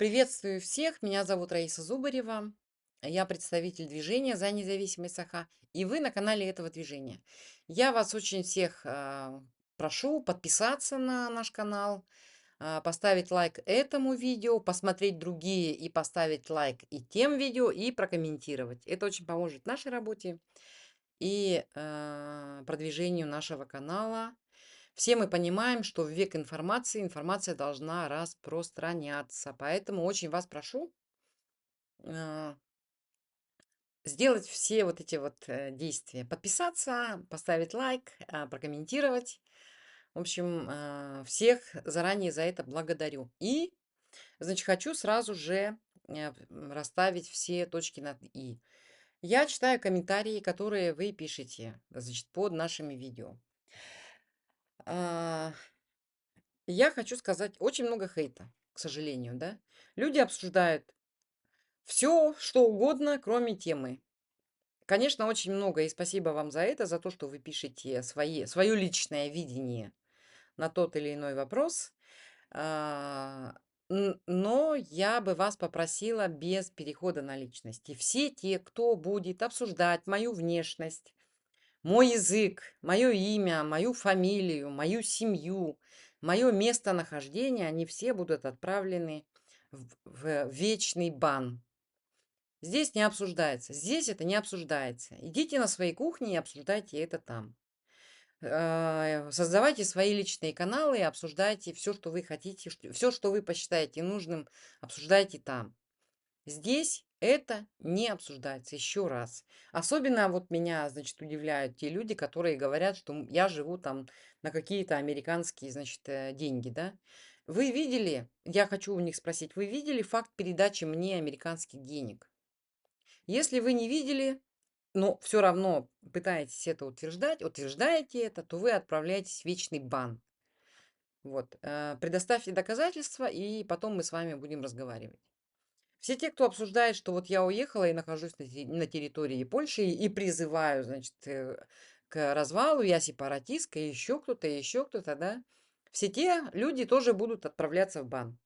Приветствую всех, меня зовут Раиса Зубарева, я представитель движения «За независимость Саха», и вы на канале этого движения. Я вас очень всех прошу подписаться на наш канал, поставить лайк этому видео, посмотреть другие и поставить лайк и тем видео, и прокомментировать. Это очень поможет нашей работе и продвижению нашего канала. Все мы понимаем, что в век информации информация должна распространяться. Поэтому очень вас прошу а, сделать все вот эти вот действия. Подписаться, поставить лайк, прокомментировать. В общем, всех заранее за это благодарю. И, значит, хочу сразу же расставить все точки над «и». Я читаю комментарии, которые вы пишете, значит, под нашими видео. А, Я хочу сказать, очень много хейта, к сожалению, да. Люди обсуждают все, что угодно, кроме темы. Конечно, очень много, и спасибо вам за это, за то, что вы пишете свое личное видение на тот или иной вопрос. А, Но я бы вас попросила без перехода на личности. Все те, кто будет обсуждать мою внешность, мой язык, мое имя, мою фамилию, мою семью, мое местонахождение, они все будут отправлены в вечный бан. Здесь не обсуждается. Здесь это не обсуждается. Идите на свои кухни и обсуждайте это там. Создавайте свои личные каналы и обсуждайте все, что вы хотите, все, что вы посчитаете нужным, обсуждайте там. Здесь это не обсуждается, еще раз. Особенно вот меня, значит, удивляют те люди, которые говорят, что я живу там на какие-то американские, значит, деньги, да. Вы видели, я хочу у них спросить, вы видели факт передачи мне американских денег? Если вы не видели, но все равно пытаетесь это утверждать, утверждаете это, то вы отправляетесь в вечный бан. Вот. Предоставьте доказательства, и потом мы с вами будем разговаривать. Все те, кто обсуждает, что вот я уехала и нахожусь на территории Польши и призываю, значит, к развалу, я сепаратистка, и еще кто-то, да, все те люди тоже будут отправляться в бан.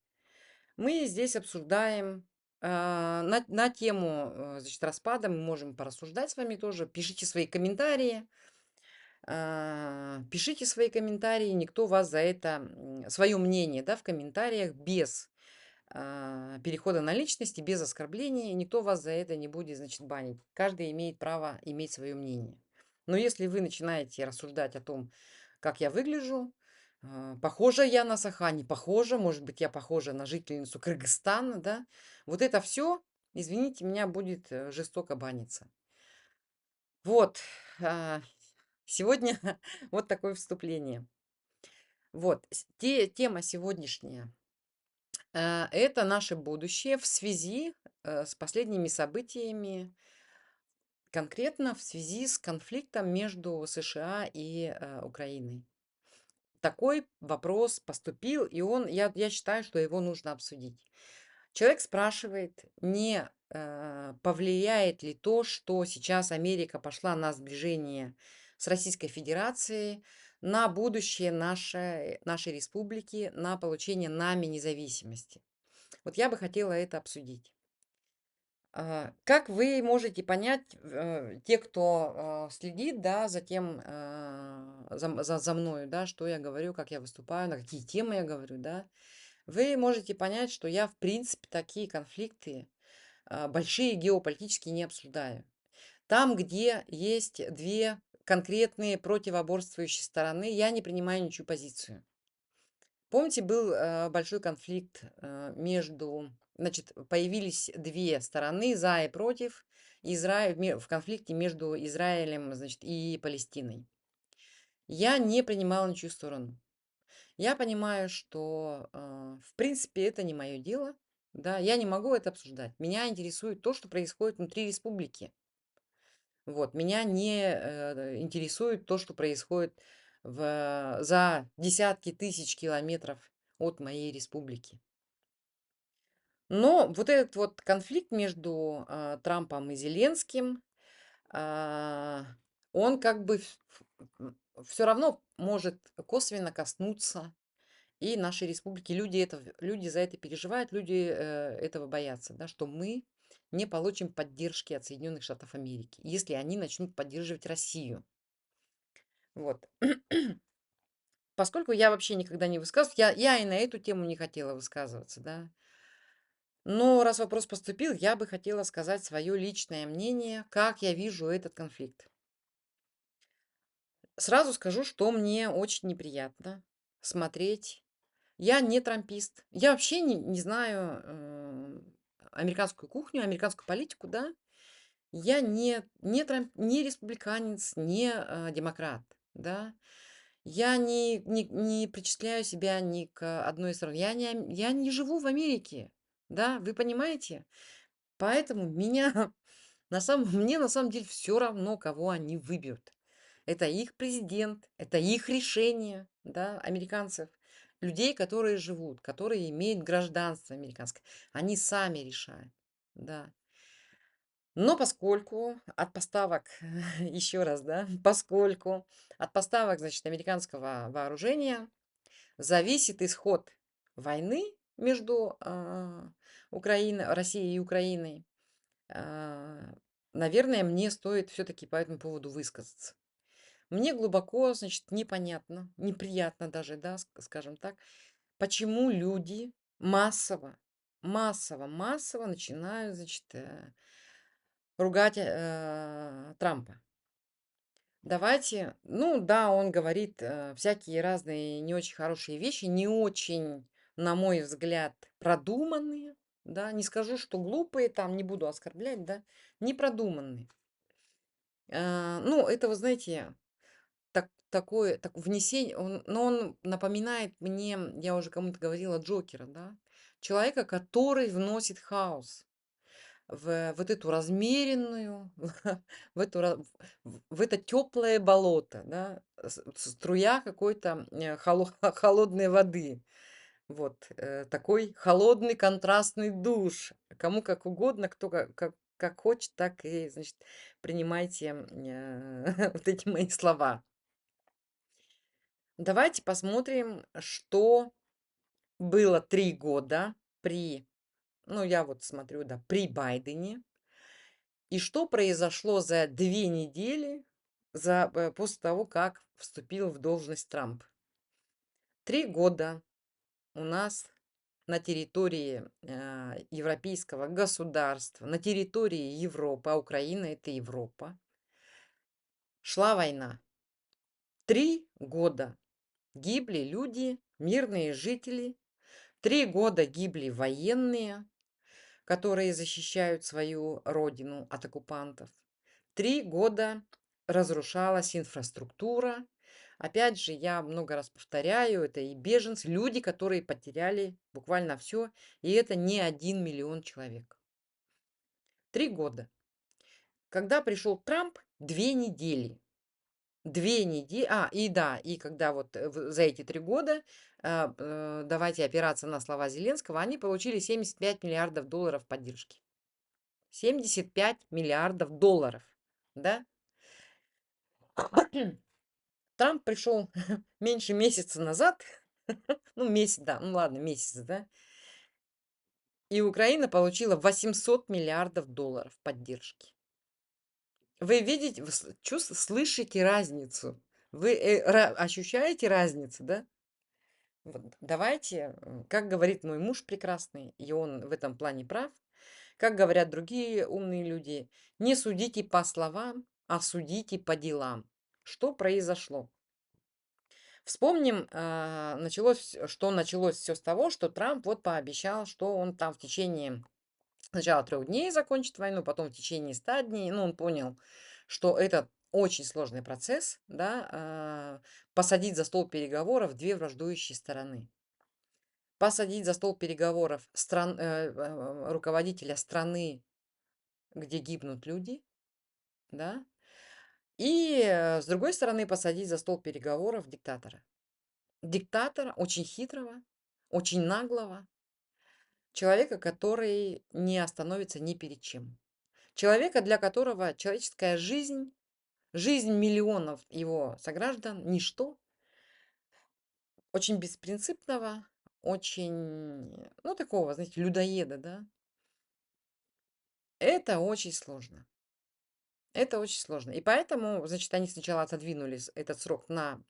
Мы здесь обсуждаем на тему, значит, распада, мы можем порассуждать с вами тоже. Пишите свои комментарии, никто вас за это, свое мнение, да, в комментариях без перехода на личности, без оскорблений. Никто вас за это не будет, значит, банить. Каждый имеет право иметь свое мнение. Но если вы начинаете рассуждать о том, как я выгляжу, похожа я на Саха, не похожа, может быть, я похожа на жительницу Кыргызстана, да, вот это все, извините меня, будет жестоко баниться. Вот, а, сегодня вот такое вступление. Вот, тема сегодняшняя. Это наше будущее в связи с последними событиями, конкретно в связи с конфликтом между США и Украиной. Такой вопрос поступил, и я считаю, что его нужно обсудить. Человек спрашивает, не повлияет ли то, что сейчас Америка пошла на сближение с Российской Федерацией, на будущее нашей республики, на получение нами независимости. Вот я бы хотела это обсудить. Как вы можете понять, те, кто следит, да, за тем, за мною, да, что я говорю, как я выступаю, на какие темы я говорю, да, вы можете понять, что я, в принципе, такие конфликты большие геополитические не обсуждаю. Там, где есть две конкретные противоборствующие стороны, я не принимаю ничью позицию. Помните, был большой конфликт значит, появились две стороны, за и против, в конфликте между Израилем, значит, и Палестиной. Я не принимала ничью сторону. Я понимаю, что, в принципе, это не мое дело, да, я не могу это обсуждать. Меня интересует то, что происходит внутри республики. Вот, меня не интересует то, что происходит за десятки тысяч километров от моей республики. Но вот этот вот конфликт между Трампом и Зеленским, а, он как бы все равно может косвенно коснуться и нашей республики. Люди за это переживают, люди этого боятся, да, что мы не получим поддержки от Соединенных Штатов Америки, если они начнут поддерживать Россию. Вот. Поскольку я вообще никогда не высказывалась, я и на эту тему не хотела высказываться, да. Но раз вопрос поступил, я бы хотела сказать свое личное мнение, как я вижу этот конфликт. Сразу скажу, что мне очень неприятно смотреть. Я не трампист. Я вообще не знаю американскую кухню, американскую политику, да. Я не республиканец, не демократ, да. Я не причисляю себя ни к одной из сторон. Я не живу в Америке, да, вы понимаете? Поэтому мне на самом деле все равно, кого они выберут. Это их президент, это их решение, да, американцев, людей, которые живут, которые имеют гражданство американское. Они сами решают, да. Но поскольку от поставок, еще раз, да, поскольку от поставок, значит, американского вооружения зависит исход войны между Россией и Украиной, а, наверное, мне стоит все-таки по этому поводу высказаться. Мне глубоко, значит, непонятно, неприятно даже, да, скажем так, почему люди массово начинают, значит, ругать Трампа. Давайте, ну да, он говорит всякие разные не очень хорошие вещи, не очень, на мой взгляд, продуманные, да, не скажу, что глупые, там, не буду оскорблять, да, не продуманные. Ну, это, вы знаете, такое так внесение, он напоминает мне, я уже кому-то говорила, Джокера, да, человека, который вносит хаос в вот эту размеренную, в в это теплое болото, да, струя какой-то холодной воды. Вот такой холодный контрастный душ. Кому как угодно, кто как хочет, так и, значит, принимайте вот эти мои слова. Давайте посмотрим, что было 3 года ну, я вот смотрю, да, при Байдене, и что произошло за 2 недели после того, как вступил в должность Трамп. 3 года у нас на территории европейского государства, на территории Европы, а Украина это Европа, шла война. 3 года гибли люди, мирные жители. 3 года гибли военные, которые защищают свою родину от оккупантов. 3 года разрушалась инфраструктура. Опять же, я много раз повторяю, это и беженцы, люди, которые потеряли буквально все, и это не 1 миллион человек. 3 года. Когда пришел Трамп, 2 недели. 2 недели. И да, и когда вот за эти 3 года, давайте опираться на слова Зеленского, они получили 75 миллиардов долларов поддержки. 75 миллиардов долларов, да? Трамп пришел меньше месяца назад, ну месяц, да, ну ладно, месяц, да, и Украина получила 800 миллиардов долларов поддержки. Вы видите, вы слышите разницу? Вы ощущаете разницу, да? Вот давайте, как говорит мой муж прекрасный, и он в этом плане прав, как говорят другие умные люди, не судите по словам, а судите по делам. Что произошло? Вспомним, что началось все с того, что Трамп вот пообещал, что он там в течение сначала 3 дней закончит войну, потом в течение 100 дней. Ну, он понял, что это очень сложный процесс, да, посадить за стол переговоров две враждующие стороны. Посадить за стол переговоров руководителя страны, где гибнут люди, да, и с другой стороны посадить за стол переговоров диктатора. Диктатора очень хитрого, очень наглого, человека, который не остановится ни перед чем. Человека, для которого человеческая жизнь, жизнь миллионов его сограждан – ничто. очень беспринципного, очень, ну, такого, знаете, людоеда, да, это очень сложно. Это очень сложно. И поэтому, значит, они сначала отодвинули этот срок на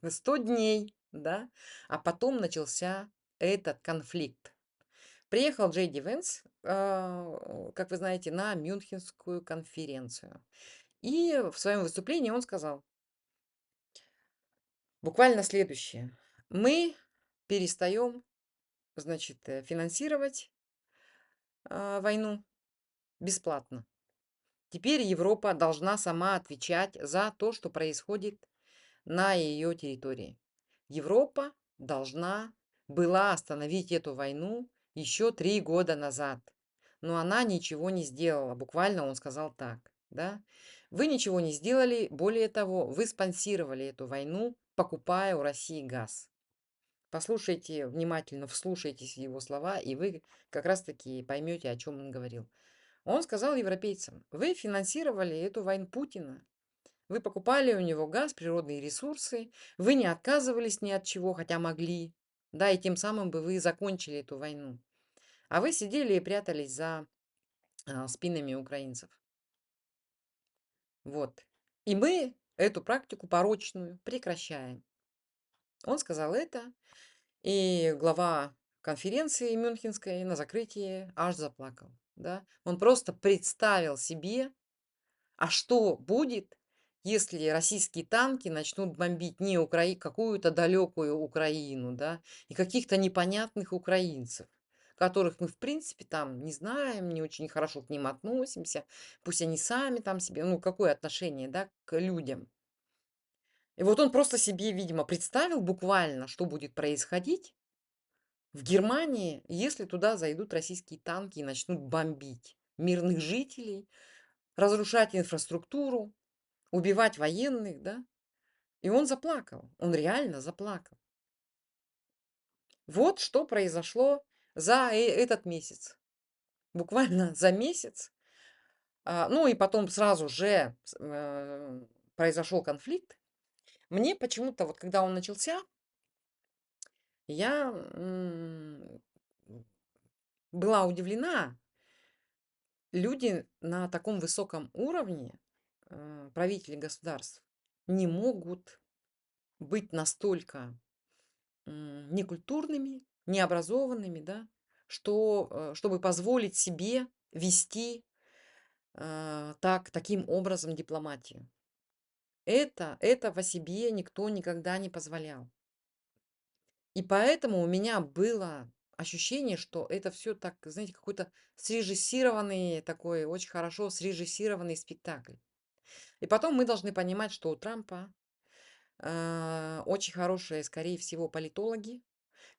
100 дней, да, а потом начался этот конфликт. Приехал Джей Ди Венс, как вы знаете, на Мюнхенскую конференцию. И в своем выступлении он сказал буквально следующее. Мы перестаем, значит, финансировать войну бесплатно. Теперь Европа должна сама отвечать за то, что происходит на ее территории. Европа должна была остановить эту войну еще 3 года назад, но она ничего не сделала. Буквально он сказал так, да. Вы ничего не сделали, более того, вы спонсировали эту войну, покупая у России газ. Послушайте внимательно, вслушайтесь в его слова, и вы как раз-таки поймете, о чем он говорил. Он сказал европейцам, вы финансировали эту войну Путина, вы покупали у него газ, природные ресурсы, вы не отказывались ни от чего, хотя могли, да, и тем самым бы вы закончили эту войну. А вы сидели и прятались за спинами украинцев. Вот. И мы эту практику порочную прекращаем. Он сказал это, и глава конференции Мюнхенской на закрытии аж заплакал. Да? Он просто представил себе, а что будет, если российские танки начнут бомбить не какую-то далекую Украину, да, и каких-то непонятных украинцев, которых мы, в принципе, там не знаем, не очень хорошо к ним относимся, пусть они сами там себе, ну, какое отношение, да, к людям. И вот он просто себе, видимо, представил буквально, что будет происходить в Германии, если туда зайдут российские танки и начнут бомбить мирных жителей, разрушать инфраструктуру, убивать военных, да. И он заплакал, он реально заплакал. Вот что произошло за этот месяц. Буквально за месяц. Ну и потом сразу же произошел конфликт. Мне почему-то, вот когда он начался, я была удивлена. Люди на таком высоком уровне, правители государств, не могут быть настолько некультурными, необразованными, да, что, чтобы позволить себе вести таким образом дипломатию. Этого себе никто никогда не позволял. И поэтому у меня было ощущение, что это все так, знаете, какой-то срежиссированный, такой очень хорошо срежиссированный спектакль. И потом мы должны понимать, что у Трампа очень хорошие, скорее всего, политологи,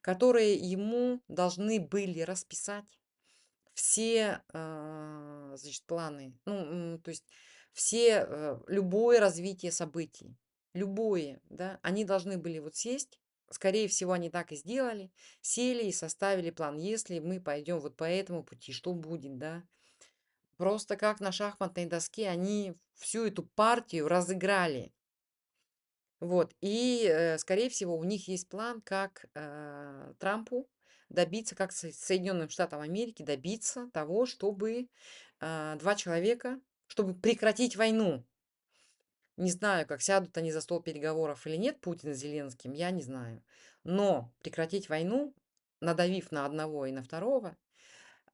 которые ему должны были расписать все, значит, планы, ну, то есть все, любое развитие событий, любое, да, они должны были вот сесть, скорее всего, они так и сделали, сели и составили план, если мы пойдем вот по этому пути, что будет, да. Просто как на шахматной доске они всю эту партию разыграли. Вот, и, скорее всего, у них есть план, как Трампу добиться, как Соединенным Штатам Америки добиться того, чтобы два человека, чтобы прекратить войну. Не знаю, как сядут они за стол переговоров или нет, Путин с Зеленским, я не знаю. Но прекратить войну, надавив на одного и на второго,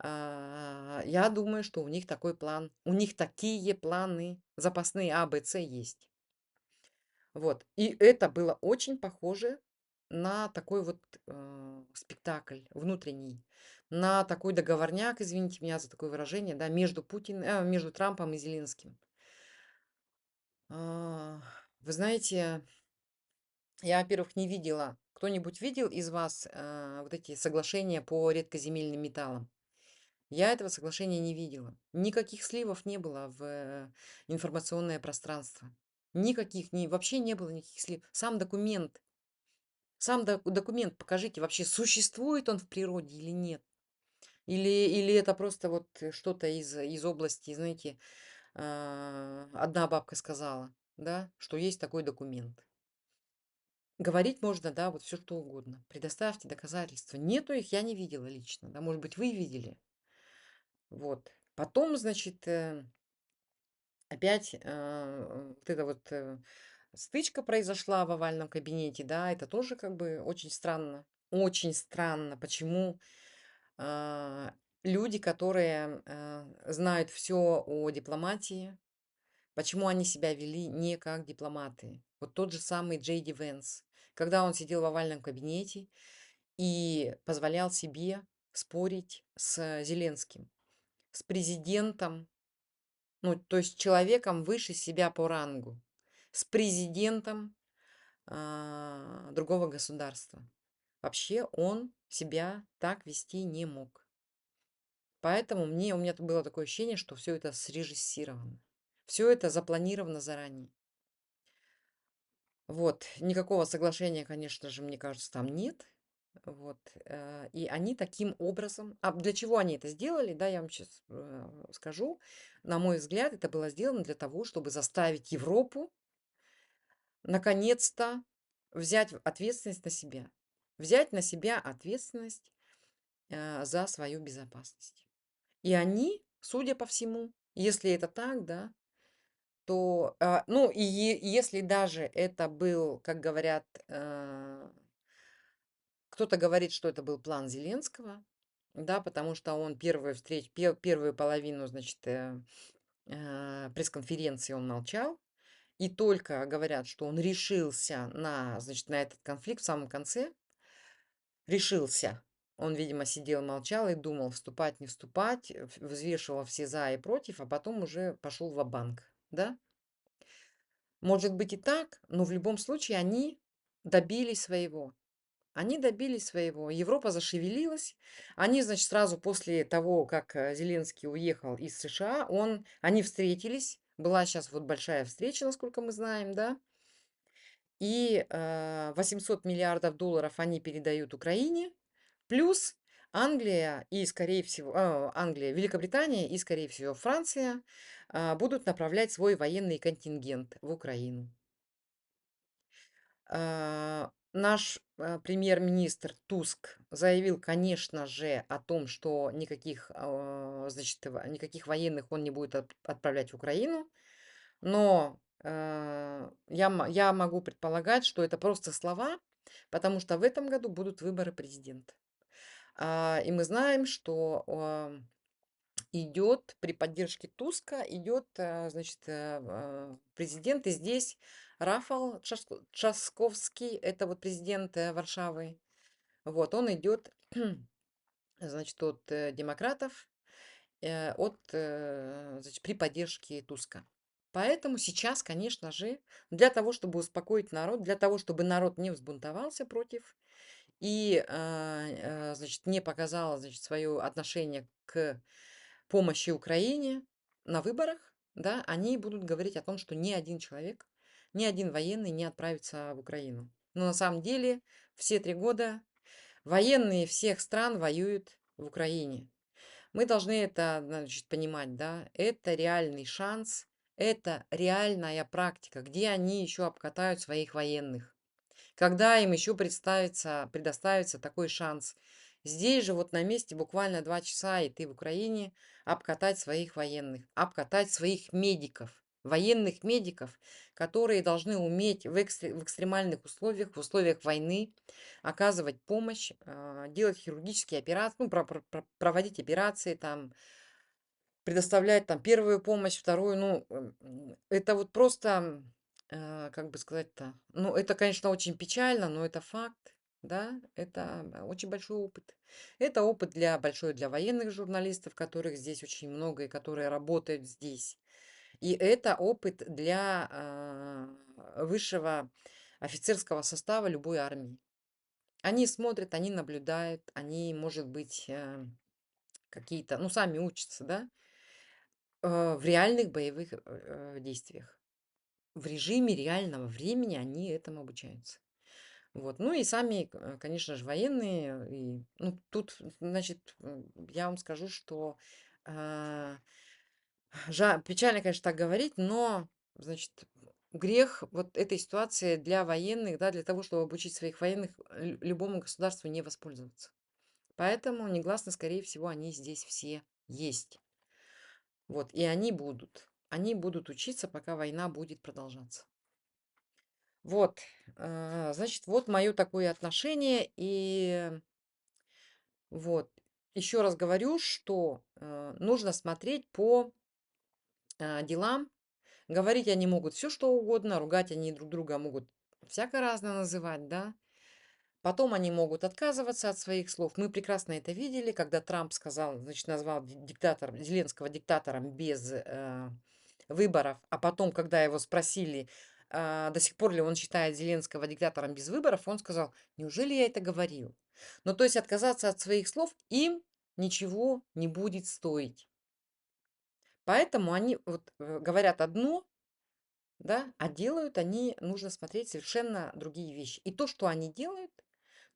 я думаю, что у них такой план, у них такие планы запасные А, Б, С есть. Вот. И это было очень похоже на такой вот спектакль внутренний, на такой договорняк, извините меня за такое выражение, да, между Трампом и Зеленским. А, Вы знаете, я, во-первых, не видела. Кто-нибудь видел из вас вот эти соглашения по редкоземельным металлам? Я этого соглашения не видела. Никаких сливов не было в информационное пространство. Никаких, вообще не было никаких сливов. Сам документ покажите вообще, существует он в природе или нет. Или это просто вот что-то из области, знаете, одна бабка сказала, да, что есть такой документ. говорить можно, да, вот все что угодно. Предоставьте доказательства. Нету их, я не видела лично, да, может быть, вы видели. Вот. Потом, значит, опять вот эта вот стычка произошла в овальном кабинете, да, это тоже как бы очень странно. Очень странно, почему а, люди, которые знают все о дипломатии, почему они себя вели не как дипломаты. Вот тот же самый Джей Ди Венс, когда он сидел в овальном кабинете и позволял себе спорить с Зеленским, с президентом, ну, то есть человеком выше себя по рангу, с президентом другого государства. Вообще он себя так вести не мог. Поэтому у меня было такое ощущение, что все это срежиссировано. Все это запланировано заранее. Вот. Никакого соглашения, конечно же, мне кажется, там нет. Вот. И они таким образом... А для чего они это сделали, да, я вам сейчас скажу. На мой взгляд, это было сделано для того, чтобы заставить Европу наконец-то взять ответственность на себя. Взять на себя ответственность за свою безопасность. И они, судя по всему, если это так, да, то, ну, и если даже это был, как говорят, кто-то говорит, что это был план Зеленского, да, потому что он первую половину, значит, пресс-конференции он молчал, и только говорят, что он решился на, значит, на этот конфликт в самом конце, решился. Он, видимо, сидел, молчал и думал, вступать, не вступать, взвешивал все за и против, а потом уже пошел ва-банк, да. Может быть и так, но в любом случае они добились своего. Они добились своего. Европа зашевелилась. Они, значит, сразу после того, как Зеленский уехал из США, они встретились. Была сейчас вот большая встреча, насколько мы знаем, да. И 800 миллиардов долларов они передают Украине. Плюс Англия и, скорее всего, Англия, Великобритания и, скорее всего, Франция будут направлять свой военный контингент в Украину. Наш премьер-министр Туск заявил, конечно же, о том, что значит, никаких военных он не будет отправлять в Украину, но я могу предполагать, что это просто слова, потому что в этом году будут выборы президента. И мы знаем, что идет при поддержке Туска, идет, значит, президент, и здесь Рафал Часковский, это вот президент Варшавы, вот, он идет, значит, от демократов, значит, при поддержке Туска. Поэтому сейчас, конечно же, для того, чтобы успокоить народ, для того, чтобы народ не взбунтовался против и, значит, не показал, значит, свое отношение к помощи Украине на выборах, да, они будут говорить о том, что ни один человек, ни один военный не отправится в Украину. Но на самом деле все 3 года военные всех стран воюют в Украине. Мы должны это, значит, понимать, да, это реальный шанс, это реальная практика, где они еще обкатают своих военных. Когда им еще предоставится такой шанс. Здесь же вот на месте буквально 2 часа, и ты в Украине, обкатать своих военных, обкатать своих медиков, военных медиков, которые должны уметь в экстремальных условиях, в условиях войны оказывать помощь, делать хирургические операции, ну, проводить операции, там, предоставлять там первую помощь, вторую, ну, это вот просто, как бы сказать-то, ну, это, конечно, очень печально, но это факт, да, это очень большой опыт. Это опыт большой для военных журналистов, которых здесь очень много и которые работают здесь. И это опыт для высшего офицерского состава любой армии. Они смотрят, они наблюдают, они, может быть, какие-то, ну, сами учатся, да, в реальных боевых, действиях. В режиме реального времени они этому обучаются. Вот. Ну и сами, конечно же, военные. И, ну, тут, значит, я вам скажу, что а, печально, конечно, так говорить, но, значит, грех вот этой ситуации для военных, да, для того, чтобы обучить своих военных любому государству не воспользоваться. Поэтому негласно, скорее всего, они здесь все есть. Вот, и они будут. Они будут учиться, пока война будет продолжаться. Вот, значит, вот мое такое отношение. И вот, еще раз говорю, что нужно смотреть по делам. Говорить они могут все что угодно, ругать они друг друга могут всяко разно называть, да. Потом они могут отказываться от своих слов. Мы прекрасно это видели, когда Трамп сказал, значит, назвал диктатором, Зеленского диктатором без выборов, а потом, когда его спросили, до сих пор ли он считает Зеленского диктатором без выборов, он сказал, неужели я это говорил? Ну, то есть отказаться от своих слов им ничего не будет стоить. Поэтому они вот говорят одно, да, а делают они, нужно смотреть совершенно другие вещи. И то, что они делают,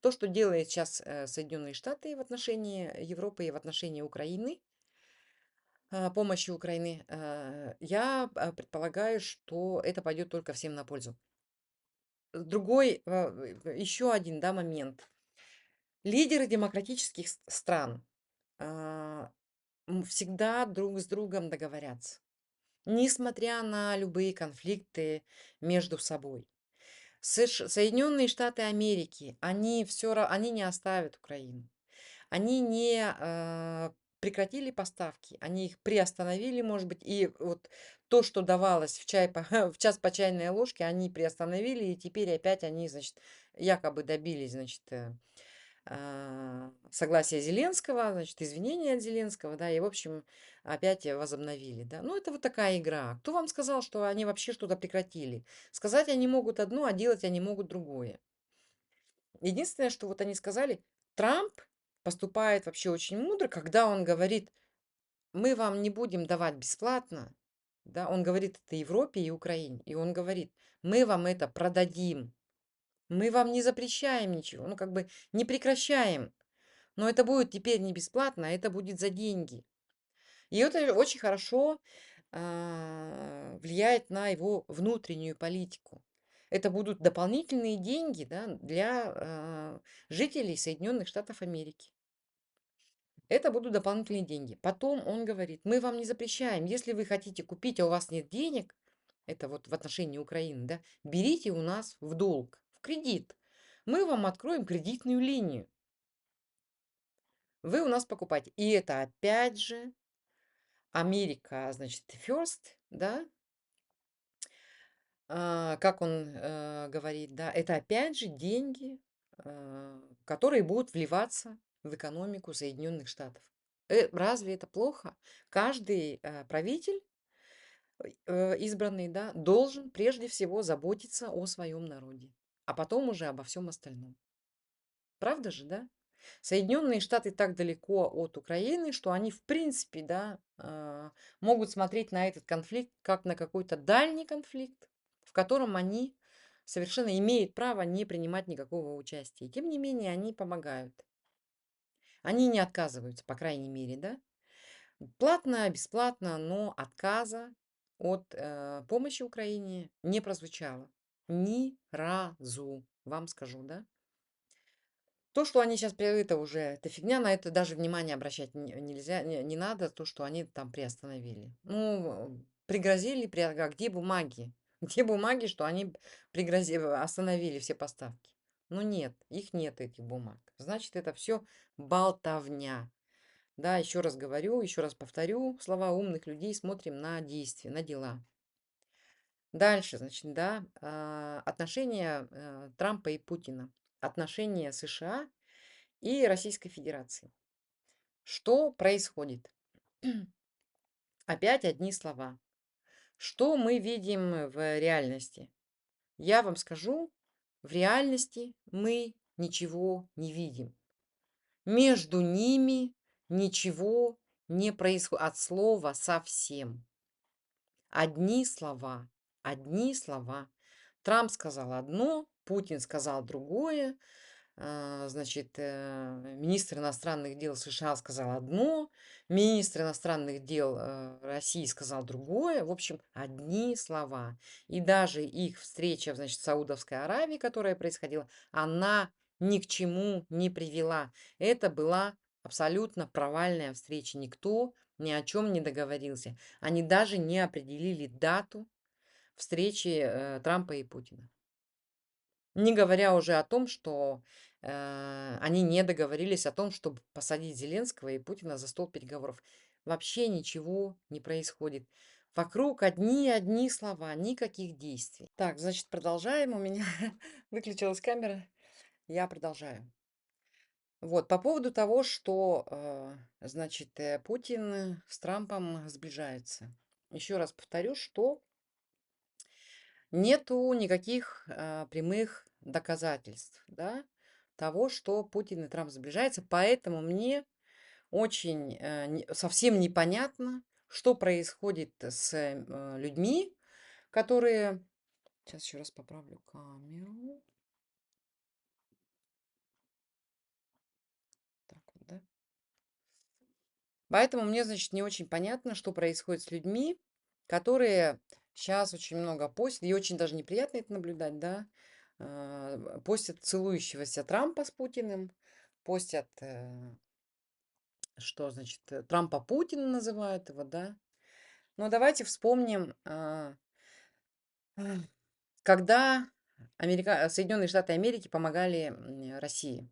то, что делает сейчас Соединенные Штаты в отношении Европы и в отношении Украины, помощи Украины, я предполагаю, что это пойдет только всем на пользу. Другой, еще один, да, момент. Лидеры демократических стран а, всегда друг с другом договорятся, несмотря на любые конфликты между собой. Соединенные Штаты Америки, они не оставят Украину. Они не прекратили поставки, они их приостановили, может быть, и вот то, что давалось в час по чайной ложке, они приостановили, и теперь опять они, значит, якобы добились, значит, согласия Зеленского, значит, извинения от Зеленского, да, и, в общем, опять возобновили, да. Ну, это вот такая игра. Кто вам сказал, что они вообще что-то прекратили? Сказать они могут одно, а делать они могут другое. Единственное, что вот они сказали, Трамп поступает вообще очень мудро, когда он говорит, мы вам не будем давать бесплатно, да, он говорит это Европе и Украине, и он говорит, мы вам это продадим, мы вам не запрещаем ничего, ну, как бы не прекращаем, но это будет теперь не бесплатно, а это будет за деньги. И это очень хорошо влияет на его внутреннюю политику. Это будут дополнительные деньги, да, для жителей Соединенных Штатов Америки. Это будут дополнительные деньги. Потом он говорит, мы вам не запрещаем, если вы хотите купить, а у вас нет денег, это вот в отношении Украины, да, берите у нас в долг, в кредит. Мы вам откроем кредитную линию. Вы у нас покупаете. И это опять же Америка, значит, first, да, как он говорит, да, это опять же деньги, которые будут вливаться в экономику Соединенных Штатов. Разве это плохо? Каждый правитель избранный, да, должен прежде всего заботиться о своем народе, а потом уже обо всем остальном. Правда же, да? Соединенные Штаты так далеко от Украины, что они, в принципе, да, могут смотреть на этот конфликт как на какой-то дальний конфликт, в котором они совершенно имеют право не принимать никакого участия. И тем не менее, они помогают. Они не отказываются, по крайней мере, да. Платно, бесплатно, но отказа от помощи Украине не прозвучало. Ни разу, вам скажу, да. То, что они сейчас, это уже, это фигня, на это даже внимание обращать нельзя, не надо, то, что они там приостановили. Ну, пригрозили, а где бумаги? Где бумаги, что они остановили все поставки? Ну, нет, их нет, этих бумаг. Значит, это все болтовня. Да, еще раз говорю, еще раз повторю, слова умных людей, смотрим на действия, на дела. Дальше, значит, да, отношения Трампа и Путина, отношения США и Российской Федерации. Что происходит? Опять одни слова. Что мы видим в реальности? Я вам скажу, в реальности мы ничего не видим. Между ними ничего не происходит от слова совсем. Одни слова, одни слова. Трамп сказал одно, Путин сказал другое. Значит, министр иностранных дел США сказал одно, министр иностранных дел России сказал другое. В общем, одни слова. И даже их встреча, значит, в Саудовской Аравии, которая происходила, она ни к чему не привела. Это была абсолютно провальная встреча. Никто ни о чем не договорился. Они даже не определили дату встречи Трампа и Путина. Не говоря уже о том, что они не договорились о том, чтобы посадить Зеленского и Путина за стол переговоров. Вообще ничего не происходит. Вокруг одни слова, никаких действий. Так, значит, продолжаем. У меня выключилась камера. Я продолжаю. Вот, по поводу того, что, значит, Путин с Трампом сближаются. Еще раз повторю, что нету никаких прямых доказательств, да, того, что Путин и Трамп сближаются. Поэтому мне очень совсем непонятно, что происходит с людьми, которые... Сейчас еще раз поправлю камеру. Так вот, да. Поэтому мне, значит, не очень понятно, что происходит с людьми, которые сейчас очень много постят, и очень даже неприятно это наблюдать, да, постят целующегося Трампа с Путиным, постят, что, значит, Трампа Путина называют его, да. Но давайте вспомним, а, когда Соединенные Штаты Америки помогали России,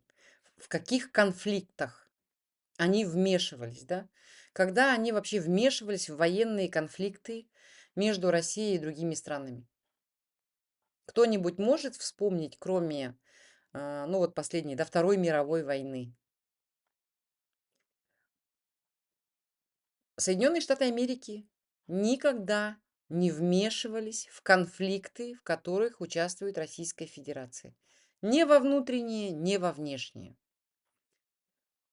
в каких конфликтах они вмешивались, да? Когда они вообще вмешивались в военные конфликты между Россией и другими странами? Кто-нибудь может вспомнить, кроме, ну вот последней, да, Второй мировой войны? Соединенные Штаты Америки никогда не вмешивались в конфликты, в которых участвует Российская Федерация. Ни во внутренние, ни во внешние.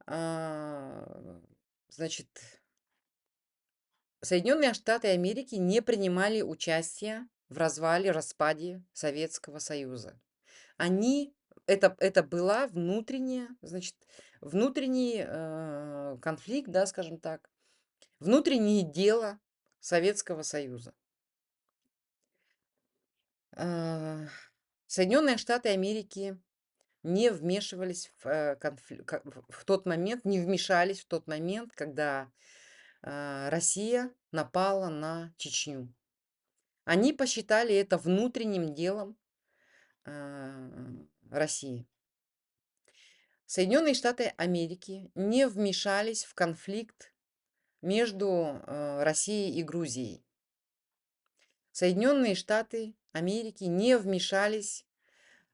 А, Значит, Соединенные Штаты Америки не принимали участия в развале, распаде Советского Союза. Они, это была внутренняя, значит, внутренний конфликт, да, скажем так, внутреннее дело Советского Союза. А, Соединенные Штаты Америки не вмешивались в тот момент, не вмешались в тот момент, когда Россия напала на Чечню. Они посчитали это внутренним делом а, России. Соединенные Штаты Америки не вмешались в конфликт между Россией и Грузией. Соединенные Штаты Америки не вмешались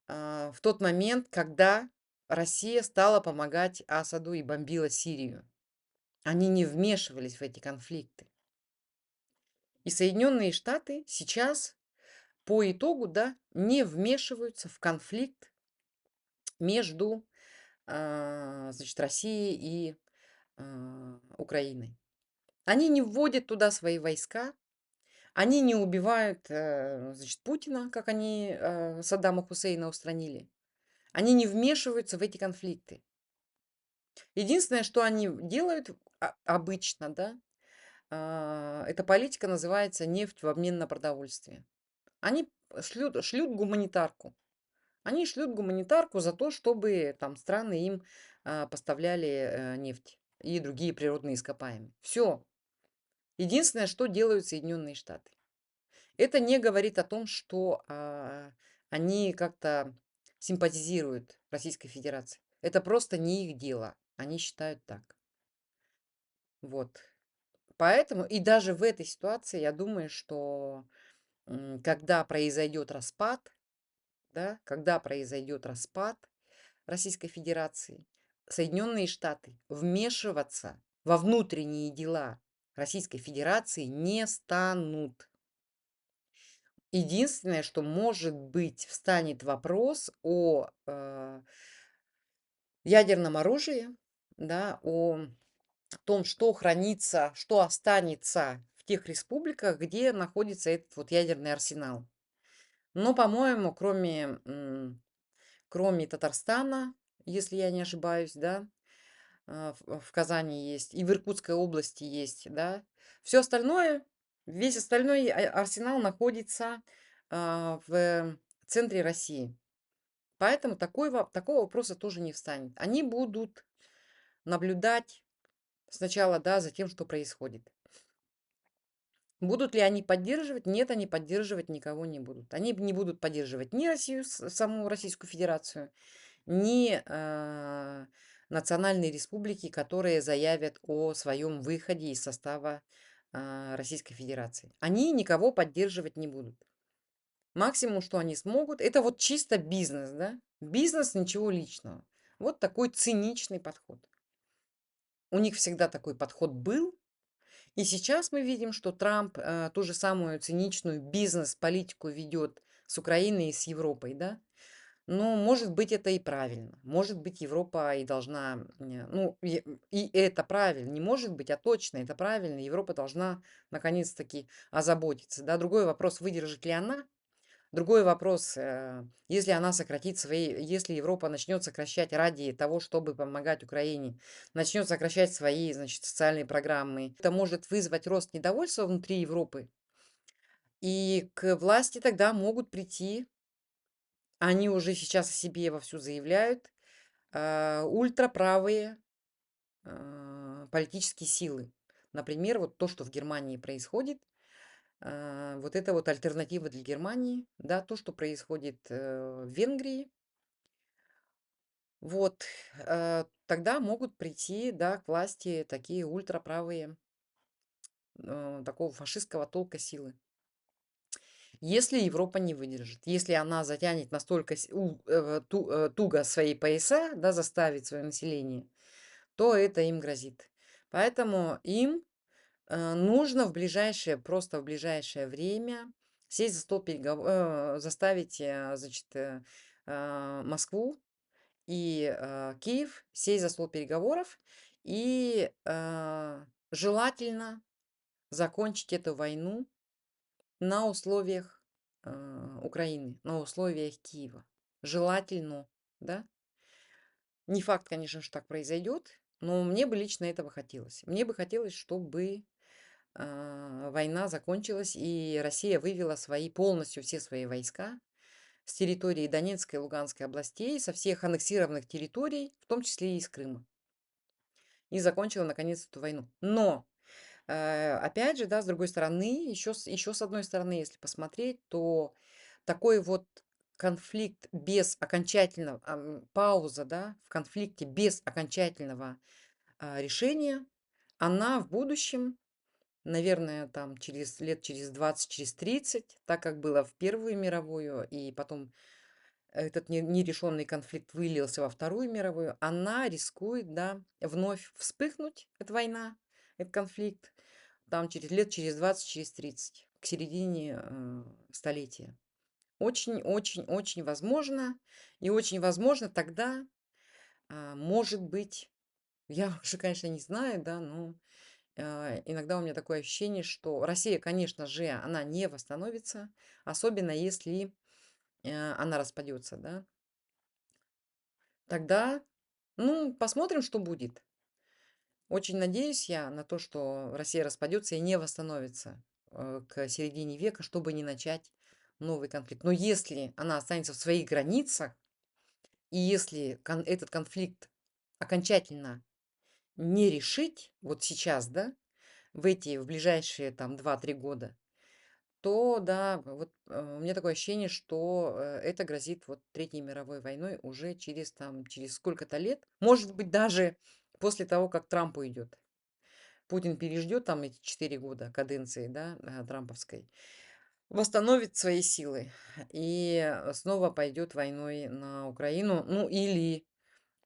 в тот момент, когда Россия стала помогать Асаду и бомбила Сирию. Они не вмешивались в эти конфликты. И Соединенные Штаты сейчас по итогу, да, не вмешиваются в конфликт между, значит, Россией и Украиной. Они не вводят туда свои войска, они не убивают, значит, Путина, как они Саддама Хусейна устранили. Они не вмешиваются в эти конфликты. Единственное, что они делают обычно, да, эта политика называется нефть в обмен на продовольствие. Они шлют гуманитарку. Они шлют гуманитарку за то, чтобы там страны им поставляли нефть и другие природные ископаемые. Все. Единственное, что делают Соединенные Штаты. Это не говорит о том, что они как-то симпатизируют Российской Федерации. Это просто не их дело. Они считают так. Вот. Поэтому и даже в этой ситуации я думаю, что когда произойдет распад, да, когда произойдет распад Российской Федерации, Соединенные Штаты вмешиваться во внутренние дела Российской Федерации не станут. Единственное, что, может быть, встанет вопрос о ядерном оружии, да, о том, что хранится, что останется в тех республиках, где находится этот вот ядерный арсенал. Но, по-моему, кроме Татарстана, если я не ошибаюсь, да, в Казани есть, и в Иркутской области есть, да. Все остальное, весь остальной арсенал находится в центре России. Поэтому такого вопроса тоже не встанет. Они будут наблюдать сначала, да, за тем, что происходит. Будут ли они поддерживать? Нет, они поддерживать никого не будут. Они не будут поддерживать ни Россию, саму Российскую Федерацию, ни национальные республики, которые заявят о своем выходе из состава Российской Федерации. Они никого поддерживать не будут. Максимум, что они смогут, это вот чисто бизнес, да? Бизнес, ничего личного. Вот такой циничный подход. У них всегда такой подход был, и сейчас мы видим, что Трамп ту же самую циничную бизнес-политику ведет с Украиной и с Европой, да? Но, может быть, это и правильно. Может быть, Европа и должна, ну, и это правильно. Не может быть, а точно это правильно. Европа должна наконец-таки озаботиться. Да? Другой вопрос, выдержит ли она. Другой вопрос, если она сократит свои, если Европа начнет сокращать ради того, чтобы помогать Украине, начнет сокращать свои, значит, социальные программы, это может вызвать рост недовольства внутри Европы. И к власти тогда могут прийти, они уже сейчас о себе вовсю заявляют, ультраправые политические силы. Например, вот то, что в Германии происходит, вот это вот альтернатива для Германии, да, то, что происходит в Венгрии, вот, тогда могут прийти, да, к власти такие ультраправые, такого фашистского толка силы. Если Европа не выдержит, если она затянет настолько туго свои пояса, да, заставит свое население, то это им грозит. Поэтому им нужно просто в ближайшее время сесть за стол переговоров, заставить, значит, Москву и Киев сесть за стол переговоров и желательно закончить эту войну на условиях Украины, на условиях Киева. Желательно, да? Не факт, конечно, что так произойдет, но мне бы лично этого хотелось. Мне бы хотелось, чтобы война закончилась, и Россия вывела полностью все свои войска с территории Донецкой и Луганской областей, со всех аннексированных территорий, в том числе и из Крыма, и закончила наконец эту войну. Но, опять же, да, с другой стороны, еще с одной стороны, если посмотреть, то такой вот конфликт без окончательного, пауза, да, в конфликте без окончательного решения, она в будущем, наверное, там через 20, через 30, так как было в Первую мировую, и потом этот нерешенный конфликт вылился во Вторую мировую, она рискует, да, вновь вспыхнуть, эта война, этот конфликт, там через 20, через 30, к середине столетия. Очень-очень-очень возможно, и очень возможно тогда, может быть, я уже, конечно, не знаю, да, но иногда у меня такое ощущение, что Россия, конечно же, она не восстановится, особенно если она распадется, да. Тогда, ну, посмотрим, что будет. Очень надеюсь я на то, что Россия распадется и не восстановится к середине века, чтобы не начать новый конфликт. Но если она останется в своих границах, и если этот конфликт окончательно не решить вот сейчас, да, в ближайшие там 2-3 года, то да, вот у меня такое ощущение, что это грозит вот Третьей мировой войной уже через сколько-то лет. Может быть, даже после того, как Трамп уйдет. Путин переждет там эти 4 года каденции, да, трамповской, восстановит свои силы и снова пойдет войной на Украину, ну или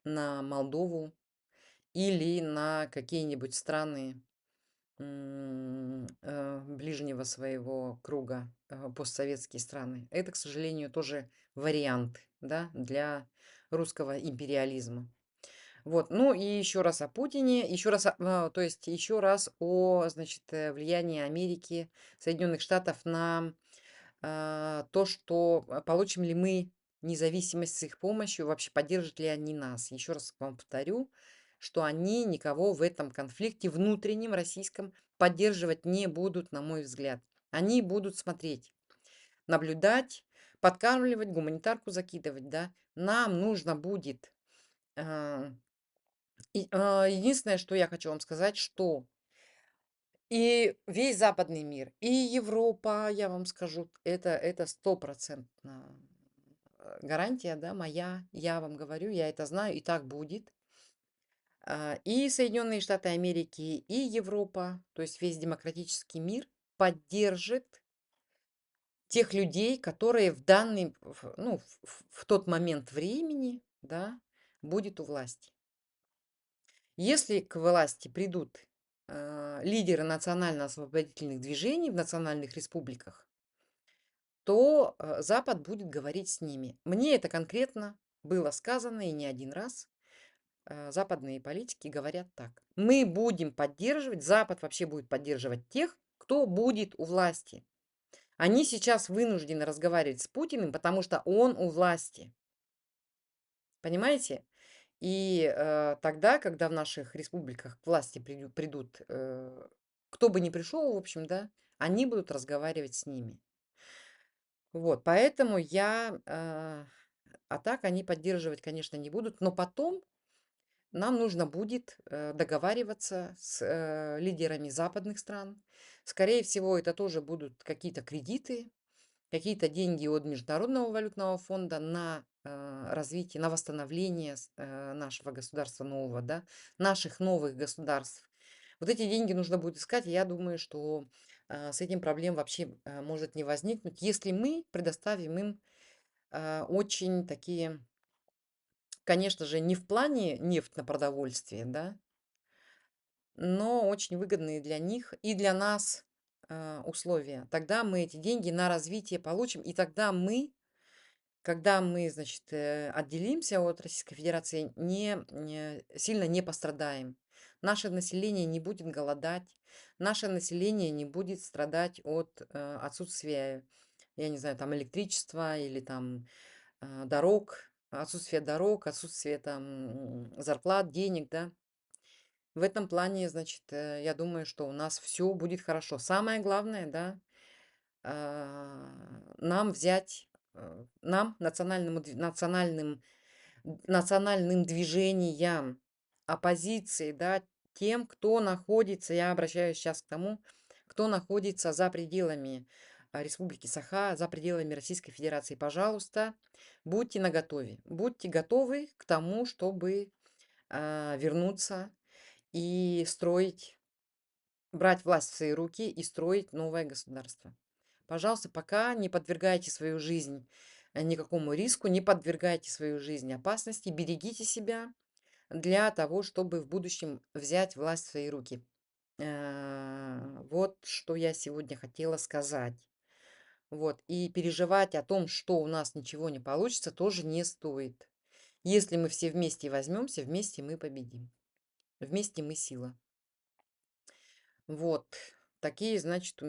на Молдову, или на какие-нибудь страны ближнего своего круга, постсоветские страны. Это, к сожалению, тоже вариант, да, для русского империализма. Вот, ну и еще раз о Путине, еще раз, то есть еще раз о, значит, влиянии Америки, Соединенных Штатов на то, что получим ли мы независимость с их помощью, вообще поддержат ли они нас. Еще раз вам повторю, что они никого в этом конфликте внутреннем российском поддерживать не будут, на мой взгляд. Они будут смотреть, наблюдать, подкармливать, гуманитарку закидывать, да. Нам нужно будет... единственное, что я хочу вам сказать, что и весь западный мир, и Европа, я вам скажу, это стопроцентно гарантия, да, моя, я вам говорю, я это знаю, и так будет. И Соединенные Штаты Америки, и Европа, то есть весь демократический мир поддержит тех людей, которые в данный, ну, в тот момент времени, да, будет у власти. Если к власти придут лидеры национально-освободительных движений в национальных республиках, то Запад будет говорить с ними. Мне это конкретно было сказано и не один раз. Западные политики говорят так. Мы будем поддерживать, Запад вообще будет поддерживать тех, кто будет у власти. Они сейчас вынуждены разговаривать с Путиным, потому что он у власти. Понимаете? И тогда, когда в наших республиках к власти придут, кто бы ни пришел, в общем, да, они будут разговаривать с ними. Вот, поэтому а так они поддерживать, конечно, не будут, но потом нам нужно будет договариваться с лидерами западных стран. Скорее всего, это тоже будут какие-то кредиты, какие-то деньги от Международного валютного фонда на развитие, на восстановление нашего государства нового, да, наших новых государств. Вот эти деньги нужно будет искать, и я думаю, что с этим проблем вообще может не возникнуть, если мы предоставим им очень такие, конечно же, не в плане нефть на продовольствие, да, но очень выгодные для них и для нас условия. Тогда мы эти деньги на развитие получим, и тогда мы, когда мы, значит, отделимся от Российской Федерации, сильно не пострадаем. Наше население не будет голодать, наше население не будет страдать от отсутствия, я не знаю, там электричества или там дорог, отсутствие там зарплат, денег, да. В этом плане, значит, я думаю, что у нас все будет хорошо. Самое главное, да, нам взять, нам, национальным движениям, оппозиции, да, тем, кто находится, я обращаюсь сейчас к тому, кто находится за пределами Республики Саха, за пределами Российской Федерации. Пожалуйста, будьте наготове, будьте готовы к тому, чтобы вернуться и строить, брать власть в свои руки и строить новое государство. Пожалуйста, пока не подвергайте свою жизнь никакому риску, не подвергайте свою жизнь опасности, берегите себя для того, чтобы в будущем взять власть в свои руки. Вот что я сегодня хотела сказать. Вот. И переживать о том, что у нас ничего не получится, тоже не стоит. Если мы все вместе возьмемся, вместе мы победим. Вместе мы сила. Вот. Такие, значит,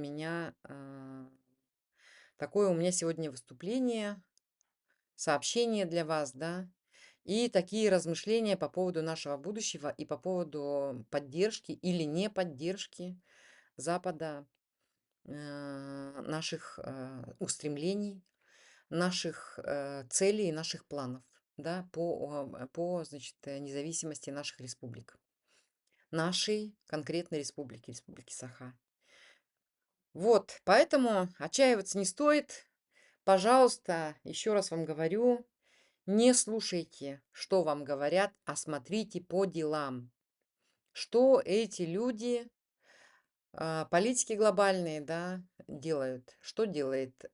такое у меня сегодня выступление, сообщение для вас, да, и такие размышления по поводу нашего будущего и по поводу поддержки или не поддержки Запада, наших устремлений, наших целей и наших планов, да, значит, независимости наших республик. Нашей конкретной республики, Республики Саха. Вот, поэтому отчаиваться не стоит. Пожалуйста, еще раз вам говорю, не слушайте, что вам говорят, а смотрите по делам. Что эти люди, политики глобальные, да, делают? Что делает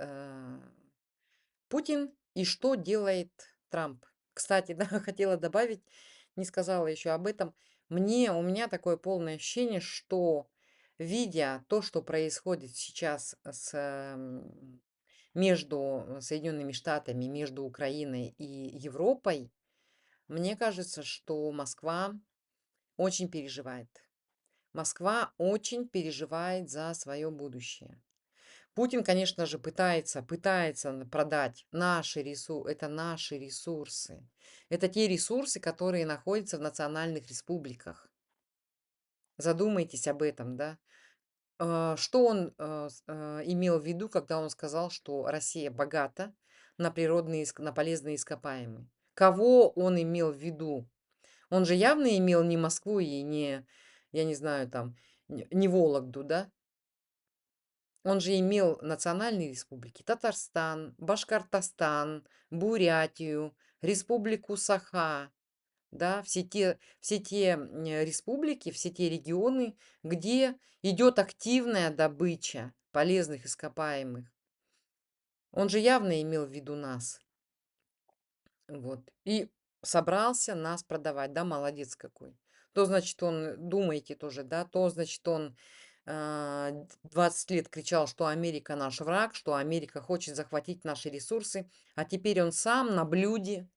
Путин и что делает Трамп? Кстати, да, хотела добавить, не сказала еще об этом. У меня такое полное ощущение, что видя то, что происходит сейчас между Соединенными Штатами, между Украиной и Европой, мне кажется, что Москва очень переживает. Москва очень переживает за свое будущее. Путин, конечно же, пытается продать это наши ресурсы. Это те ресурсы, которые находятся в национальных республиках. Задумайтесь об этом, да. Что он имел в виду, когда он сказал, что Россия богата на на полезные ископаемые? Кого он имел в виду? Он же явно имел не Москву и не, я не знаю, там, не Вологду, да? Он же имел национальные республики: Татарстан, Башкортостан, Бурятию, Республику Саха, да, все те республики, все те регионы, где идет активная добыча полезных ископаемых. Он же явно имел в виду нас. Вот. И собрался нас продавать, да, молодец какой. То, значит, он, думаете тоже, да, то, значит, он 20 лет кричал, что Америка наш враг, что Америка хочет захватить наши ресурсы, а теперь он сам на блюде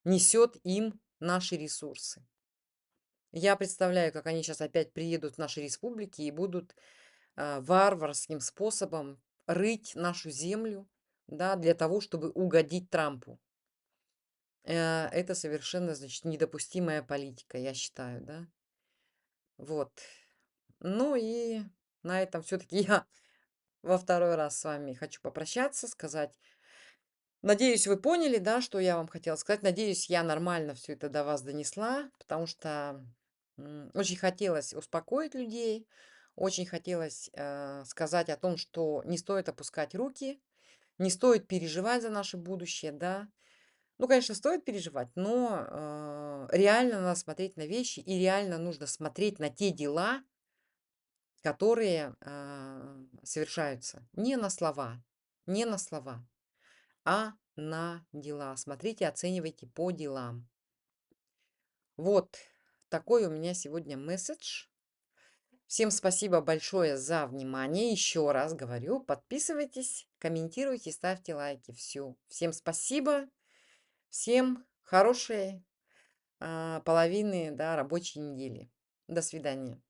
несет им наши ресурсы. Я представляю, как они сейчас опять приедут в наши республики и будут варварским способом рыть нашу землю, да, для того, чтобы угодить Трампу. Это совершенно, значит, недопустимая политика, я считаю, да. Вот. Ну и на этом все-таки я во второй раз с вами хочу попрощаться, сказать. Надеюсь, вы поняли, да, что я вам хотела сказать. Надеюсь, я нормально все это до вас донесла, потому что очень хотелось успокоить людей, очень хотелось сказать о том, что не стоит опускать руки, не стоит переживать за наше будущее, да. Ну, конечно, стоит переживать, но реально надо смотреть на вещи и реально нужно смотреть на те дела, которые совершаются. Не на слова, не на слова, а на дела. Смотрите, оценивайте по делам. Вот такой у меня сегодня месседж. Всем спасибо большое за внимание. Еще раз говорю, подписывайтесь, комментируйте, ставьте лайки. Все. Всем спасибо. Всем хорошей половины, да, рабочей недели. До свидания.